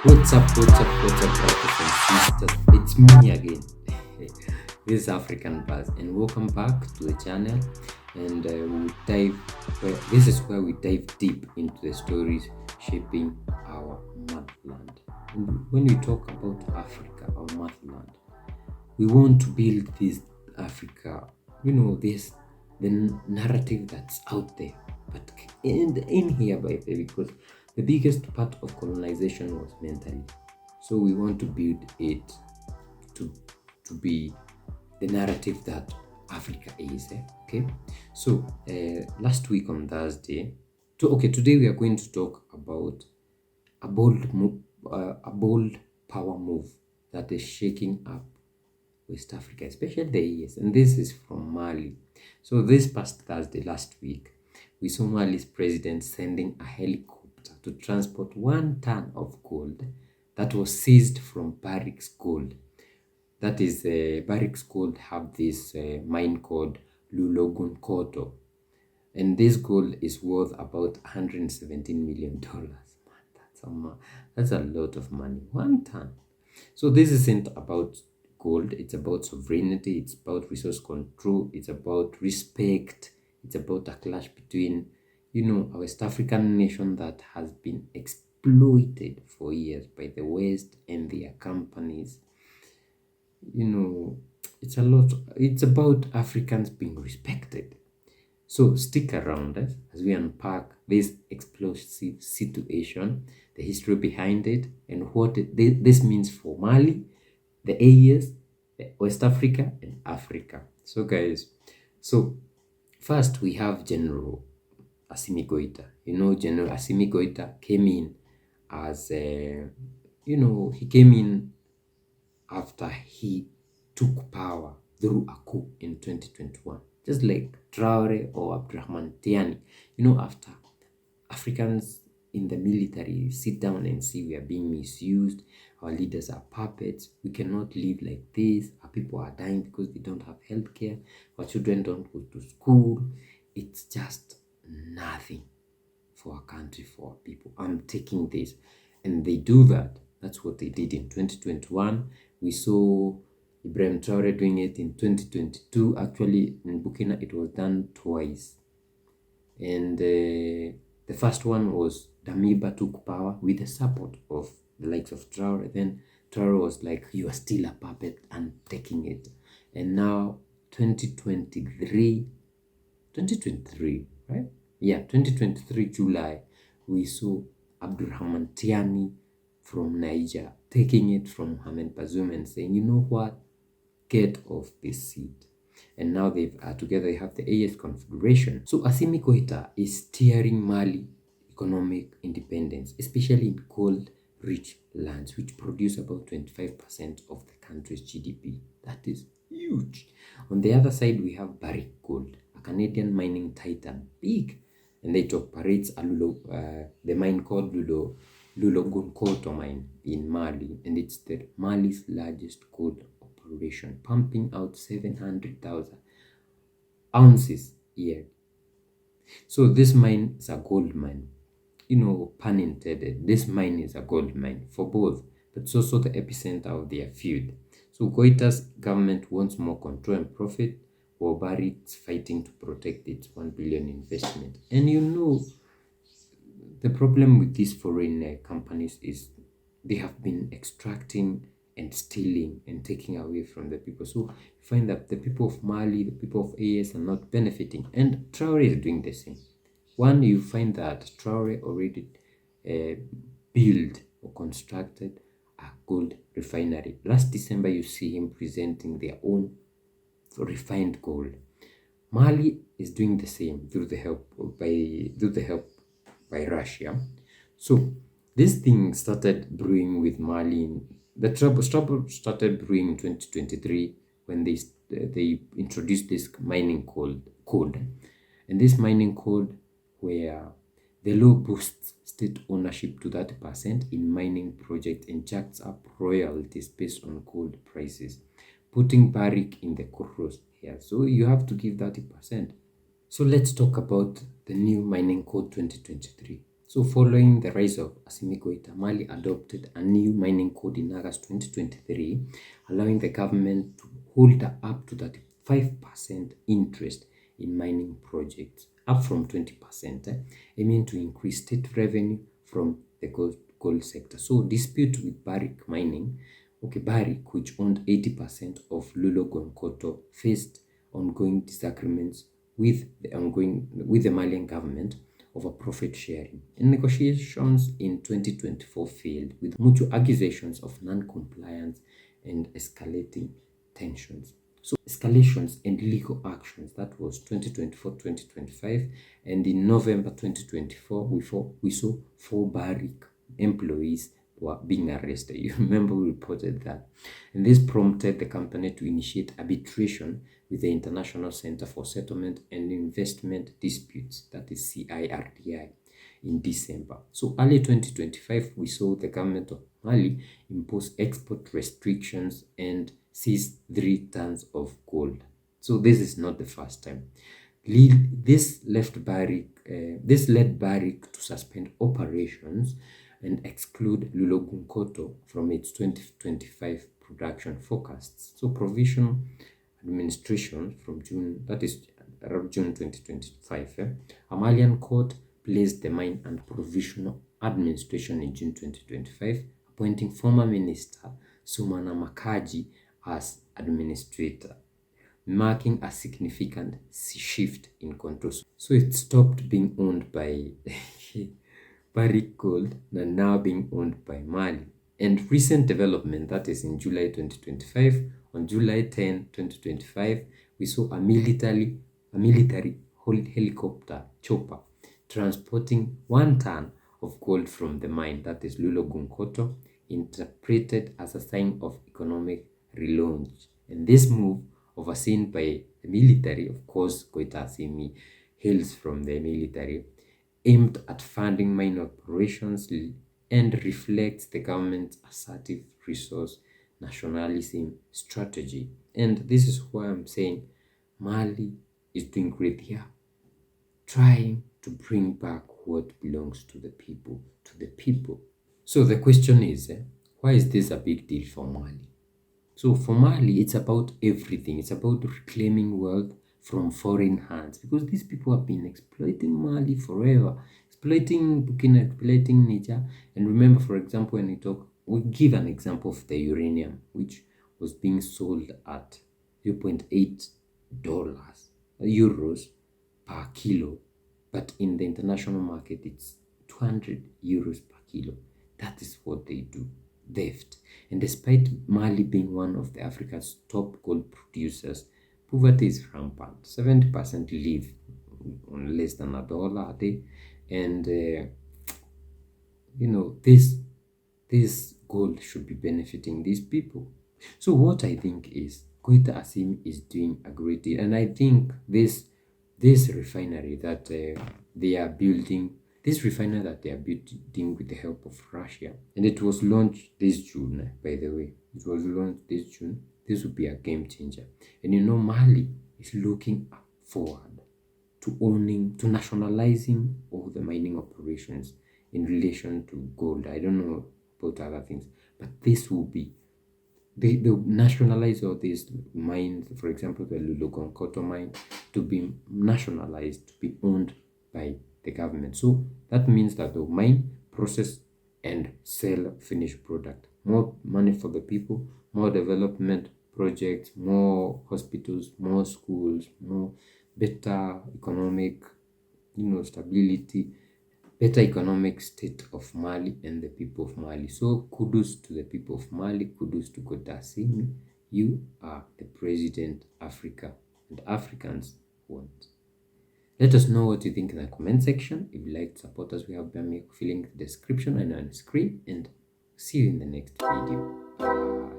What's up, brothers and sisters? It's me again. This is African Buzz, and welcome back to the channel. And this is where we dive deep into the stories shaping our motherland. And when we talk about Africa, our motherland, we want to build this Africa. This the narrative that's out there, but in here by the way, because the biggest part of colonization was mentally. So we want to build it to be the narrative that Africa is. Okay. So last week on Thursday, today we are going to talk about a bold power move that is shaking up West Africa, especially the ES, and this is from Mali. So this past Thursday, last week, we saw Mali's president sending a helicopter to transport 1 ton of gold that was seized from Barick's gold. That is, Barick's gold have this mine called Koto, and this gold is worth about $117 million. Man, that's a lot of money. 1 ton. So this isn't about gold, it's about sovereignty, it's about resource control, it's about respect, it's about a clash between a West African nation that has been exploited for years by the West and their companies. It's about Africans being respected. So stick around us as we unpack this explosive situation, the history behind it, and what this means for Mali, the AES, West Africa, and Africa. So guys, first we have General Assimi Goita. General Assimi Goita came in as he came in after he took power through a coup in 2021, just like Traore or Abdurrahman Tiani. After Africans in the military sit down and see we are being misused, our leaders are puppets, we cannot live like this, our people are dying because they don't have health care, our children don't go to school, it's just nothing for our country, for our people. I'm taking this. And they do that. That's what they did in 2021. We saw Ibrahim Traore doing it in 2022. Actually, in Burkina, it was done twice. And the first one was Damiba took power with the support of the likes of Traore. Then Traore was like, you are still a puppet, and taking it. And now 2023, right? Yeah, 2023 July, we saw Abdurrahman Tiani from Niger taking it from Mohamed Bazoum and saying, you know what, get off this seat. And now together they have the AS configuration. So Assimi Goita is steering Mali economic independence, especially in gold-rich lands, which produce about 25% of the country's GDP. That is huge. On the other side, we have Barick Gold, a Canadian mining titan, big, and it operates the mine called Koto mine in Mali, and it's Mali's largest gold operation, pumping out 700,000 ounces a year. So this mine is a gold mine. Pun intended, this mine is a gold mine for both, but it's also the epicenter of their feud. So Goita's government wants more control and profit, while Barick's fighting to protect its 1 billion investment. And the problem with these foreign companies is they have been extracting and stealing and taking away from the people. So you find that the people of Mali, the people of AS are not benefiting, and Traore is doing the same. One, you find that Traore already built or constructed a gold refinery. Last December, you see him presenting their own refined gold. Mali is doing the same through the help by Russia. So this thing started brewing with Mali. The trouble started brewing in 2023 when they introduced this mining code, and this mining code where the law boosts state ownership to 30% in mining projects and jacks up royalties based on gold prices, putting Barick in the cross here. So you have to give 30%. So let's talk about the new mining code 2023. So following the rise of Assimi Goita, Mali adopted a new mining code in August 2023, allowing the government to hold up to 35% interest in mining projects, up from 20%, aiming to increase state revenue from the gold sector. So dispute with Barick mining, Barick, which owned 80% of Gonkoto, faced ongoing disagreements with the Malian government over profit sharing. And negotiations in 2024 failed, with mutual accusations of non-compliance and escalating tensions. So escalations and legal actions, that was 2024-2025, and in November 2024 we saw 4 Barick employees were being arrested. You remember we reported that. And this prompted the company to initiate arbitration with the International Center for Settlement and Investment Disputes, that is CIRDI, in December. So early 2025, we saw the government of Mali impose export restrictions and seize 3 tons of gold. So this is not the first time. This led Barick to suspend operations and exclude Gonkoto from its 2025 production forecasts. So provisional administration from June, that is around June 2025, a Malian court placed the mine under provisional administration in June 2025, appointing former minister Sumana Makaji as administrator, marking a significant shift in control. So it stopped being owned by Barick Gold and now being owned by Mali. And recent development, that is in July 2025, on July 10, 2025, we saw a military helicopter chopper transporting 1 ton of gold from the mine, that is Gonkoto, interpreted as a sign of economic relaunch. And this move, overseen by the military, of course, Goita Assimi hails from the military, aimed at funding mine operations and reflects the government's assertive resource nationalism strategy. And this is why I'm saying Mali is doing great here, trying to bring back what belongs to the people, So the question is, why is this a big deal for Mali? So for Mali, it's about everything. It's about reclaiming wealth from foreign hands, because these people have been exploiting Mali forever, exploiting Burkina, exploiting Niger. And remember, for example, when we give an example of the uranium, which was being sold at $0.8 euros per kilo, but in the international market, it's 200 euros per kilo. That is what they do. Theft. And despite Mali being one of the Africa's top gold producers, poverty is rampant. 70% live on less than $1 a day, and this gold should be benefiting these people. So what I think is Goita Assimi is doing a great deal, and I think this refinery that they are building. This refinery that they are building with the help of Russia, and it was launched this June, by the way. It was launched this June. This would be a game changer. And Mali is looking forward to nationalizing all the mining operations in relation to gold. I don't know about other things, but this will be, they nationalize all these mines, for example, the Gonkoto mine, to be nationalized, to be owned by the government. So that means that they'll mine, process, and sell finished product. More money for the people, more development projects, more hospitals, more schools, more better economic, stability, better economic state of Mali and the people of Mali. So kudos to the people of Mali, kudos to Goita Assimi. You are the president Africa and Africans want. Let us know what you think in the comment section. If you like to support us, we have Barick filling the description and on the screen. And see you in the next video. Bye.